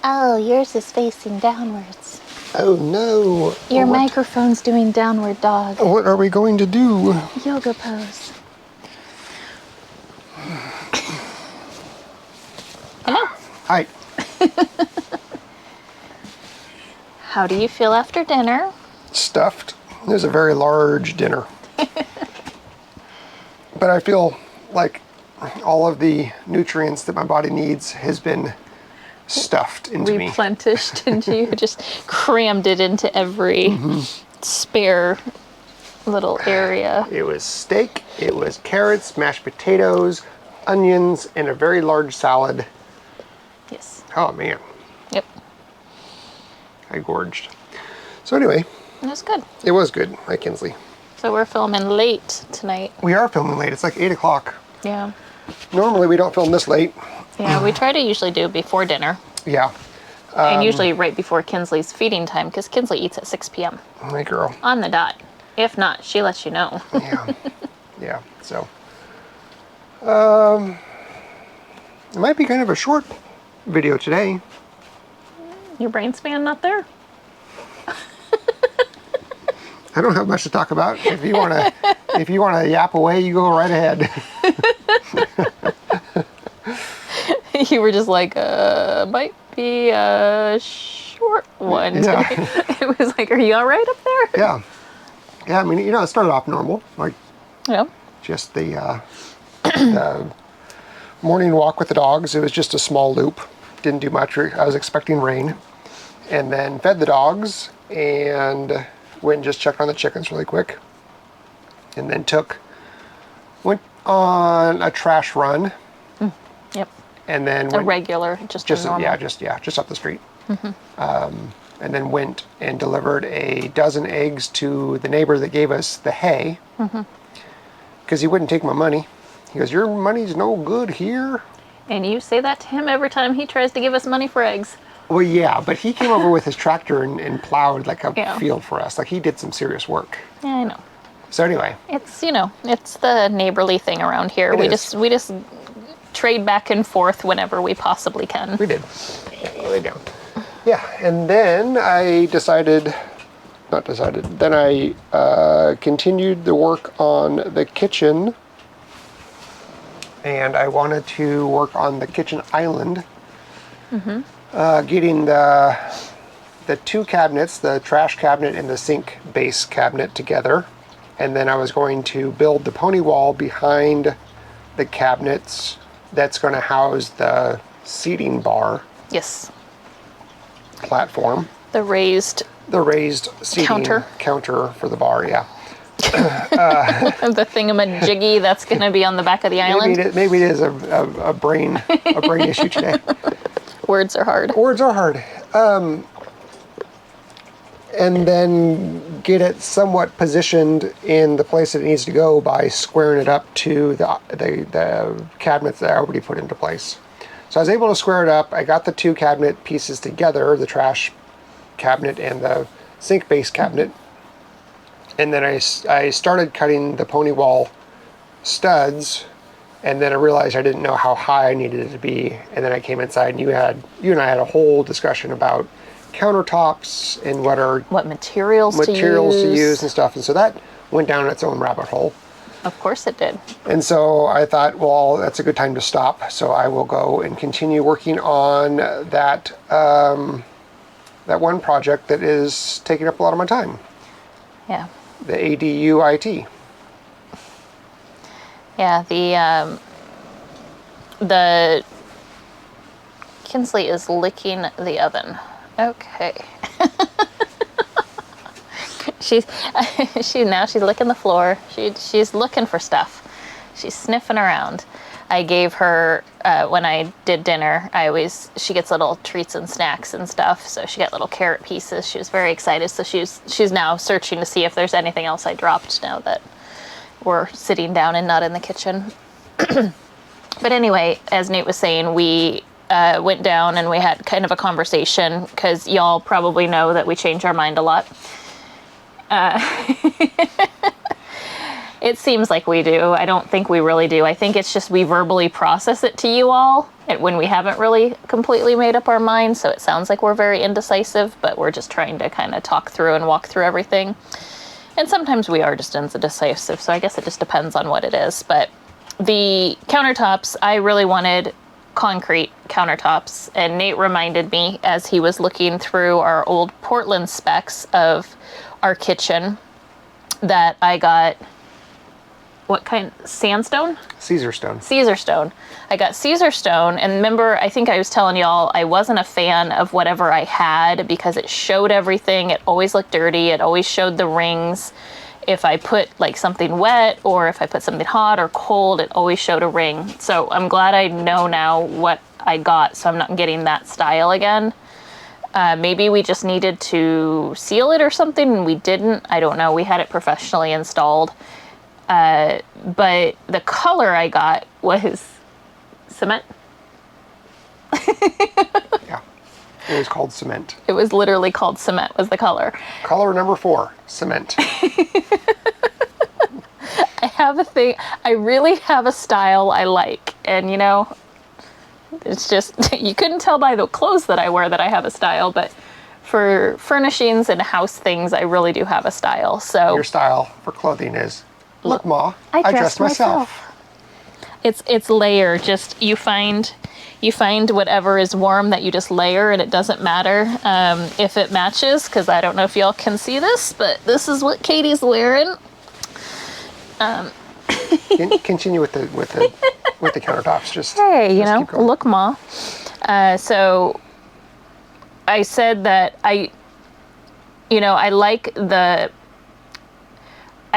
Oh, yours is facing downwards. Oh no. Your microphone's doing downward dog. What are we going to do? Yoga pose. Hello. Hi. How do you feel after dinner? Stuffed. It was a very large dinner. But I feel like all of the nutrients that my body needs has been stuffed into me. Replenished into you. Just crammed it into every spare little area. It was steak, it was carrots, mashed potatoes, onions, and a very large salad. Yes. Oh man. Yep. I gorged. So anyway. It was good. It was good. Hi, Kinsley. So we're filming late tonight. We are filming late. It's like 8 o'clock. Yeah. Normally we don't film this late. Yeah, we try to usually do before dinner. Yeah. And usually right before Kinsley's feeding time, because Kinsley eats at 6 p.m. My girl. On the dot. If not, she lets you know. Yeah. Yeah. So. It might be kind of a short video today. Your brain span not there? I don't have much to talk about. If you wanna yap away, you go right ahead. You were just like, might be a short one. Yeah. It was like, are you all right up there? Yeah. Yeah, I mean, it started off normal, like Yeah. just the morning walk with the dogs. It was just a small loop. Didn't do much. I was expecting rain. And then fed the dogs and went and just checked on the chickens really quick. And then went on a trash run. Yep. And then A regular, just a normal. just up the street. And then went and delivered a dozen eggs to the neighbor that gave us the hay, because he wouldn't take my money. He goes, "Your money's no good here." And you say that to him every time he tries to give us money for eggs. Well, yeah, but he came over with his tractor and plowed like a Yeah. field for us. Like he did some serious work. Yeah, I know. So anyway, It's, it's the neighborly thing around here. It We is. just trade back and forth whenever we possibly can. we did. Lay down. Yeah, and then then I continued the work on the kitchen, and I wanted to work on the kitchen island, getting the two cabinets, the trash cabinet and the sink base cabinet together, and then I was going to build the pony wall behind the cabinets that's going to house the seating bar Yes. platform. The raised Seating counter for the bar, yeah. the thingamajiggy that's going to be on the back of the island. Maybe it is a brain issue today. Words are hard. Words are hard. And then get it somewhat positioned in the place that it needs to go by squaring it up to the cabinets that I already put into place. So I was able to square it up. I got the two cabinet pieces together, the trash cabinet and the sink base cabinet. And then I started cutting the pony wall studs, and then I realized I didn't know how high I needed it to be. And then I came inside and you and I had a whole discussion about countertops and what materials to use and stuff. And so that went down its own rabbit hole. Of course it did. And so I thought, well, that's a good time to stop. So I will go and continue working on that one project that is taking up a lot of my time. Yeah. The ADUIT. Yeah, the Kinsley is licking the oven. Okay. she's licking the floor. She's looking for stuff. She's sniffing around. I gave her when I did dinner. She gets little treats and snacks and stuff. So she got little carrot pieces. She was very excited. So she's now searching to see if there's anything else I dropped now that we're sitting down and not in the kitchen. But anyway, as Nate was saying, we went down and we had kind of a conversation, because y'all probably know that we change our mind a lot. It seems like we do. I don't think we really do. I think it's just we verbally process it to you all when we haven't really completely made up our minds. So it sounds like we're very indecisive, but we're just trying to kind of talk through and walk through everything. And sometimes we are just indecisive. So I guess it just depends on what it is. But the countertops, I really wanted concrete countertops. And Nate reminded me as he was looking through our old Portland specs of our kitchen that I got, what kind? Sandstone? Caesar stone. Caesar stone. I got Caesar stone, and remember, I think I was telling y'all I wasn't a fan of whatever I had because it showed everything. It always looked dirty. It always showed the rings. If I put like something wet or if I put something hot or cold, it always showed a ring. So I'm glad I know now what I got, so I'm not getting that style again. Maybe we just needed to seal it or something, and we didn't. I don't know. We had it professionally installed. But the color I got was cement. Yeah. It was called cement. It was literally called cement was the color. Color number 4, cement. I have a thing. I really have a style I like. And, you know, it's just, you couldn't tell by the clothes that I wear that I have a style. But for furnishings and house things, I really do have a style. So Your style for clothing is, look, Ma, I dressed myself. It's layer. Just you find whatever is warm that you just layer, and it doesn't matter if it matches, because I don't know if y'all can see this, but this is what Katie's wearing. Continue with the countertops. Just Hey, you just know, keep going. look, Ma. So I said that I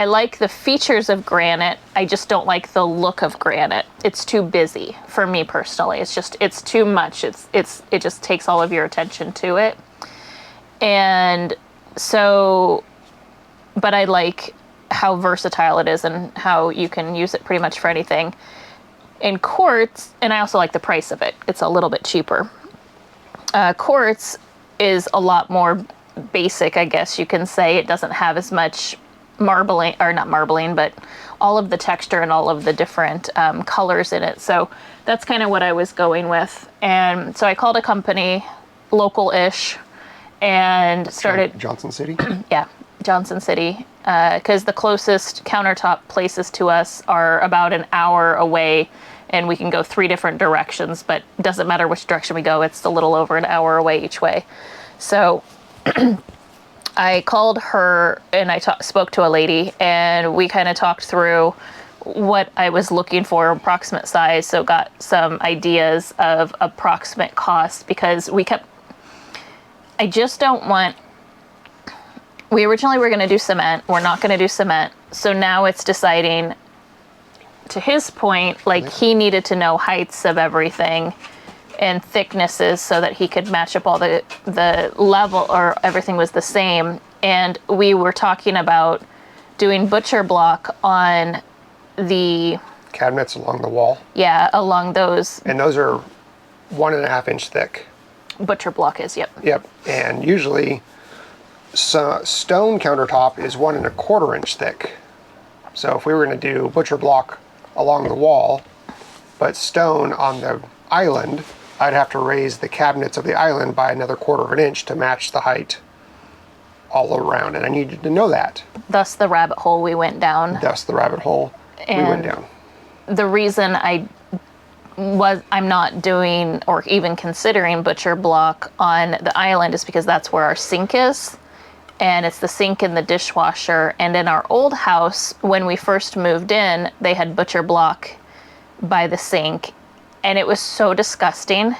like the features of granite. I just don't like the look of granite. It's too busy for me personally. It's too much. It just takes all of your attention to it. And so, but I like how versatile it is and how you can use it pretty much for anything. In quartz, and I also like the price of it. It's a little bit cheaper. Quartz is a lot more basic, I guess you can say. It doesn't have as much marbling, or not marbling, but all of the texture and all of the different colors in it. So that's kind of what I was going with. And so I called a company, local-ish, and started... Johnson City? Yeah, Johnson City. Because the closest countertop places to us are about an hour away, and we can go 3 different directions, but it doesn't matter which direction we go. It's a little over an hour away each way. So I called her and I spoke to a lady, and we kind of talked through what I was looking for, approximate size. So got some ideas of approximate cost, because I just don't want, we originally were going to do cement. We're not going to do cement. So now it's deciding, to his point, like he needed to know heights of everything and thicknesses so that he could match up all the level, or everything was the same. And we were talking about doing butcher block on the Cabinets along the wall. Yeah, along those. And those are 1.5 inch thick. Butcher block is, yep. Yep. And usually stone countertop is 1.25 inch thick. So if we were going to do butcher block along the wall, but stone on the island, I'd have to raise the cabinets of the island by another 1/4 inch to match the height all around. And I needed to know that. Thus the rabbit hole we went down. Thus the rabbit hole we went down. The reason I'm not doing or even considering butcher block on the island is because that's where our sink is. And it's the sink and the dishwasher. And in our old house, when we first moved in, they had butcher block by the sink. And it was so disgusting.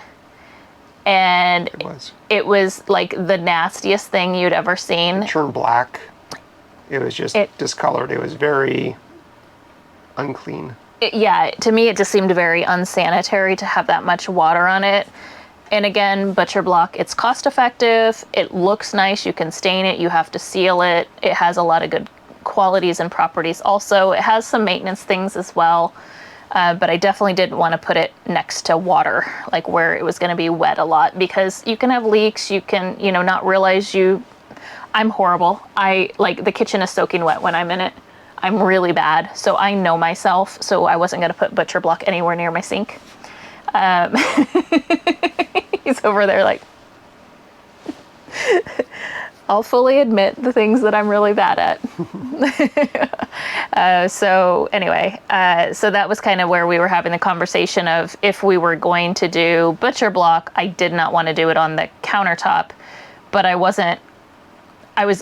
And it was like the nastiest thing you'd ever seen. It turned black. It was just discolored. It was very unclean. To me, it just seemed very unsanitary to have that much water on it. And again, butcher block, it's cost effective. It looks nice. You can stain it. You have to seal it. It has a lot of good qualities and properties. Also, it has some maintenance things as well. But I definitely didn't want to put it next to water, like where it was going to be wet a lot, because you can have leaks. You can, not realize I'm horrible. The kitchen is soaking wet when I'm in it. I'm really bad, so I know myself, so I wasn't going to put butcher block anywhere near my sink. He's over there like, I'll fully admit the things that I'm really bad at. So anyway, so that was kind of where we were having the conversation of if we were going to do butcher block, I did not want to do it on the countertop, but I was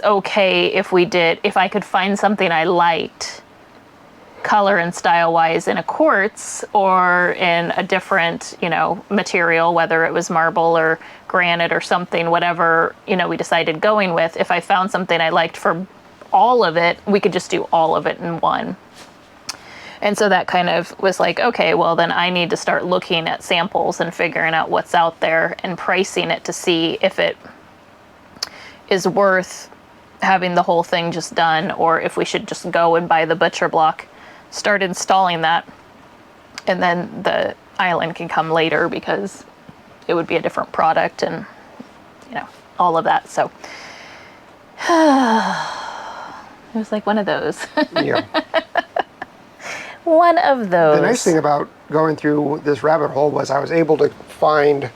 okay if I could find something I liked color and style wise in a quartz or in a different, material, whether it was marble or granite or something, whatever, we decided going with. If I found something I liked for all of it, we could just do all of it in one. And so that kind of was like, okay, well then I need to start looking at samples and figuring out what's out there and pricing it to see if it is worth having the whole thing just done, or if we should just go and buy the butcher block, start installing that, and then the island can come later because it would be a different product and all of that. So it was like one of those. Yeah. One of those. The nice thing about going through this rabbit hole was I was able to find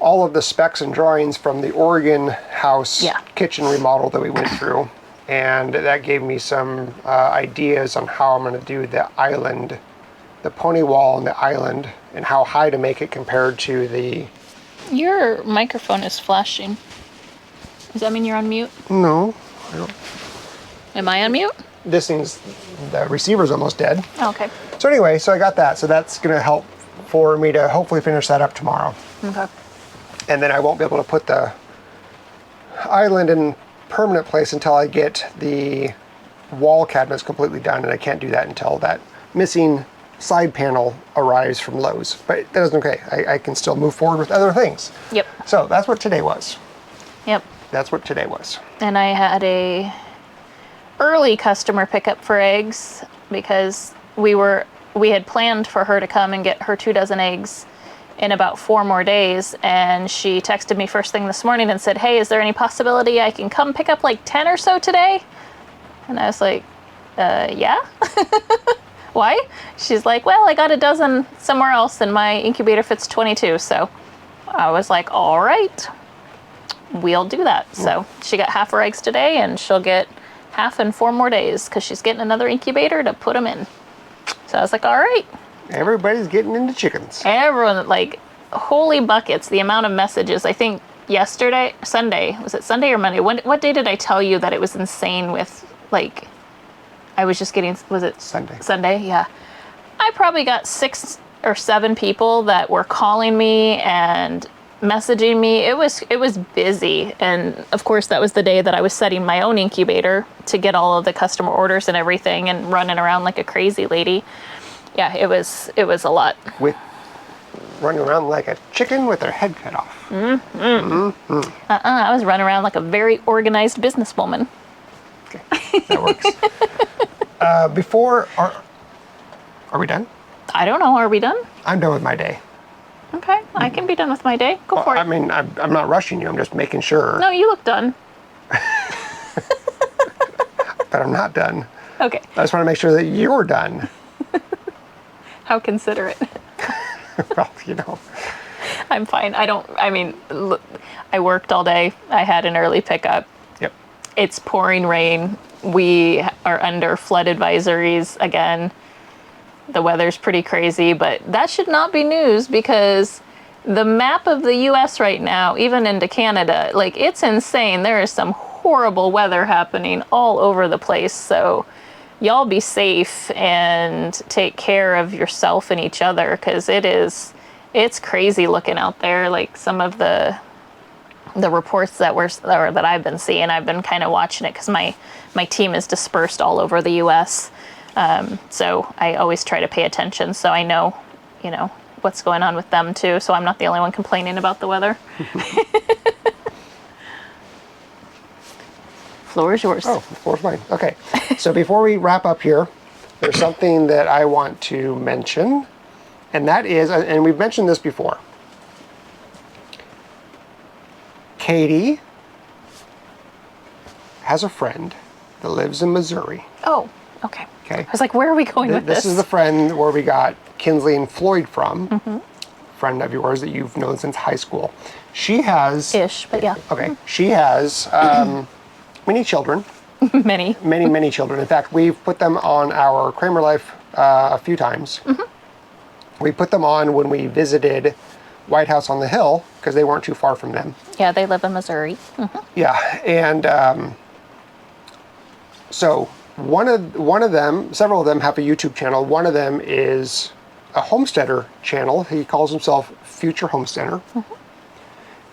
all of the specs and drawings from the Oregon house kitchen remodel that we went through. And that gave me some ideas on how I'm going to do the island, the pony wall and the island, and how high to make it compared to the... Your microphone is flashing. Does that mean you're on mute? No, I don't. Am I on mute? This thing's, the receiver's almost dead. Oh, okay. So anyway, so I got that. So that's going to help for me to hopefully finish that up tomorrow. Okay. And then I won't be able to put the island in permanent place until I get the wall cabinets completely done, and I can't do that until that missing side panel arrives from Lowe's. But that is okay. I can still move forward with other things. Yep. So that's what today was. Yep. That's what today was. And I had a early customer pickup for eggs because we had planned for her to come and get her 2 dozen eggs in about 4 more days, and she texted me first thing this morning and said, hey, is there any possibility I can come pick up like 10 or so today? And I was like, yeah. Why? She's like, well, I got a dozen somewhere else and my incubator fits 22. So I was like, all right, we'll do that. So she got half her eggs today, and she'll get half in 4 more days because she's getting another incubator to put them in. So I was like, all right. Everybody's getting into chickens. Everyone, like, holy buckets, the amount of messages. I think Sunday, was it Sunday or Monday? What day did I tell you that it was insane with, like, I was just getting, was it? Sunday. Sunday, yeah. I probably got 6 or 7 people that were calling me and messaging me. It was busy. And of course that was the day that I was setting my own incubator to get all of the customer orders and everything and running around like a crazy lady. Yeah, it was a lot. With running around like a chicken with their head cut off. I was running around like a very organized businesswoman. Okay, that works. Are we done? I don't know. Are we done? I'm done with my day. Okay, I can be done with my day. Go for it. I mean, I'm not rushing you. I'm just making sure. No, you look done. But I'm not done. Okay. I just want to make sure that you're done. How considerate. Well, I'm fine. Look, I worked all day. I had an early pickup. Yep. It's pouring rain. We are under flood advisories again. The weather's pretty crazy, but that should not be news because the map of the US right now, even into Canada, like, it's insane. There is some horrible weather happening all over the place. So y'all be safe and take care of yourself and each other, because it's crazy looking out there. Like, some of the reports that I've been seeing, I've been kind of watching it because my team is dispersed all over the US. So I always try to pay attention so I know, what's going on with them too. So I'm not the only one complaining about the weather. Floor is yours. Oh, the floor's mine. Okay. So before we wrap up here, there's something that I want to mention, and that is, and we've mentioned this before, Katie has a friend that lives in Missouri. Oh, Okay. Okay. I was like, where are we going with this? This is the friend where we got Kinsley and Floyd from. Friend of yours that you've known since high school. She has... Ish, but yeah. Okay. She has many children. Many. Many children. In fact, we've put them on our Kraemer Life a few times. We put them on when we visited White House on the Hill because they weren't too far from them. Yeah, they live in Missouri. Yeah, and so one of them, several of them have a YouTube channel. One of them is a homesteader channel. He calls himself Future Homesteader.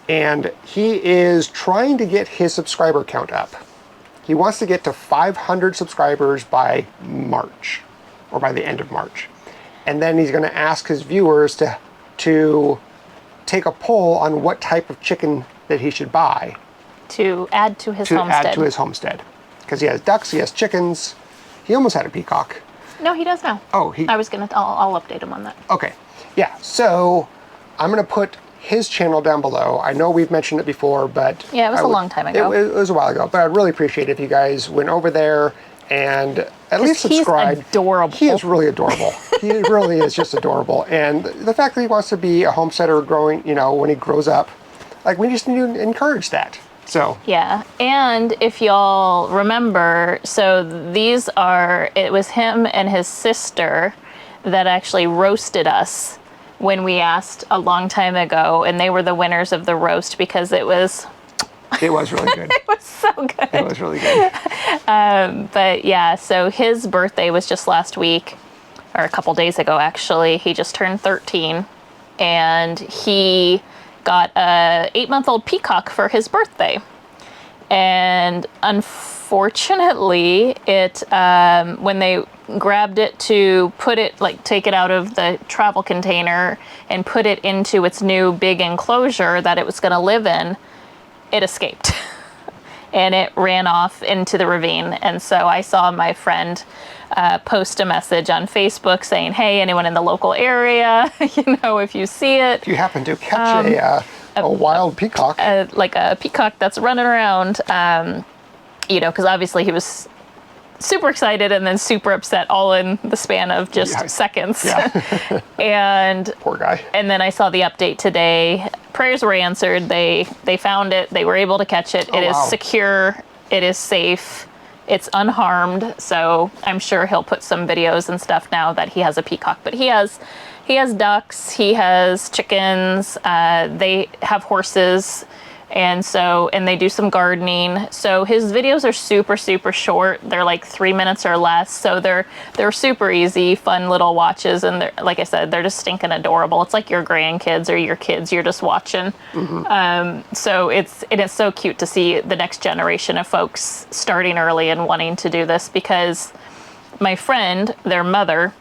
And he is trying to get his subscriber count up. He wants to get to 500 subscribers by March, or by the end of March. And then he's going to ask his viewers to take a poll on what type of chicken that he should buy. To add to his homestead. To add to his homestead. Because he has ducks, he has chickens. He almost had a peacock. No, he does now. Oh, I'll update him on that. Okay. Yeah, so I'm going to put his channel down below. I know we've mentioned it before, but... Yeah, it was a long time ago. It was a while ago, but I'd really appreciate it if you guys went over there and at least subscribe. He's adorable. He is really adorable. He really is just adorable. And the fact that he wants to be a homesteader growing, when he grows up, like, we just need to encourage that. So... Yeah, and if y'all remember, so it was him and his sister that actually roasted us when we asked a long time ago, and they were the winners of the roast because it was really good. it was so good. It was really good. But yeah, so his birthday was just last week, or a couple days ago actually. He just turned 13, and he got a 8-month-old peacock for his birthday. And unfortunately, it when they grabbed it to put it, take it out of the travel container and put it into its new big enclosure that it was going to live in, it escaped. And it ran off into the ravine. And so I saw my friend post a message on Facebook saying, hey, anyone in the local area, if you see it. If you happen to catch a wild peacock. Like a peacock that's running around, because obviously he was super excited and then super upset all in the span of just seconds. Yeah. And poor guy. And then I saw the update today. Prayers were answered. They found it. They were able to catch it. It is secure. It is safe. It's unharmed. So I'm sure he'll put some videos and stuff now that he has a peacock. But he has ducks. He has chickens. They have horses. And they do some gardening. So his videos are super, super short. They're like 3 minutes or less. So they're super easy, fun little watches. And they're, like I said, they're just stinking adorable. It's like your grandkids or your kids you're just watching. So it's so cute to see the next generation of folks starting early and wanting to do this, because my friend, their mother,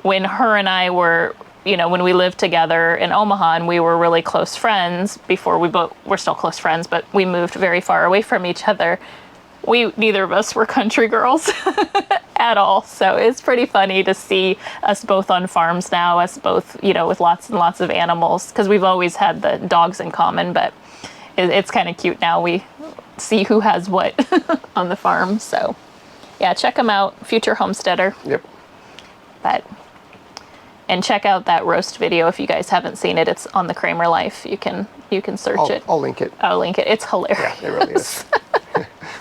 when her and I were, when we lived together in Omaha and we were really close friends before we're still close friends, but we moved very far away from each other. Neither of us were country girls at all. So it's pretty funny to see us both on farms now, us both, with lots and lots of animals, because we've always had the dogs in common, but it's kind of cute now. We see who has what on the farm. So yeah, check them out. Future Homesteader. Yep. And check out that roast video if you guys haven't seen it. It's on the Kraemer Life. You can search it. I'll link it. I'll link it. It's hilarious. Yeah, it really is.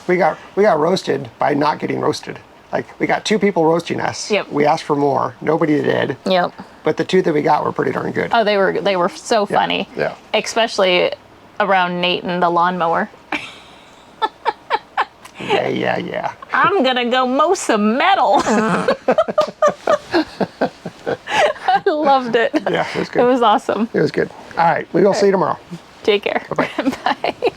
We got roasted by not getting roasted. Like, we got 2 people roasting us. Yep. We asked for more. Nobody did. Yep. But the 2 that we got were pretty darn good. Oh, they were so funny. Yeah. Especially around Nate and the lawnmower. Yeah. I'm gonna go mow some metal. I loved it. Yeah, it was good. It was awesome. It was good. All right, we will see you tomorrow. Take care. Bye-bye. Bye.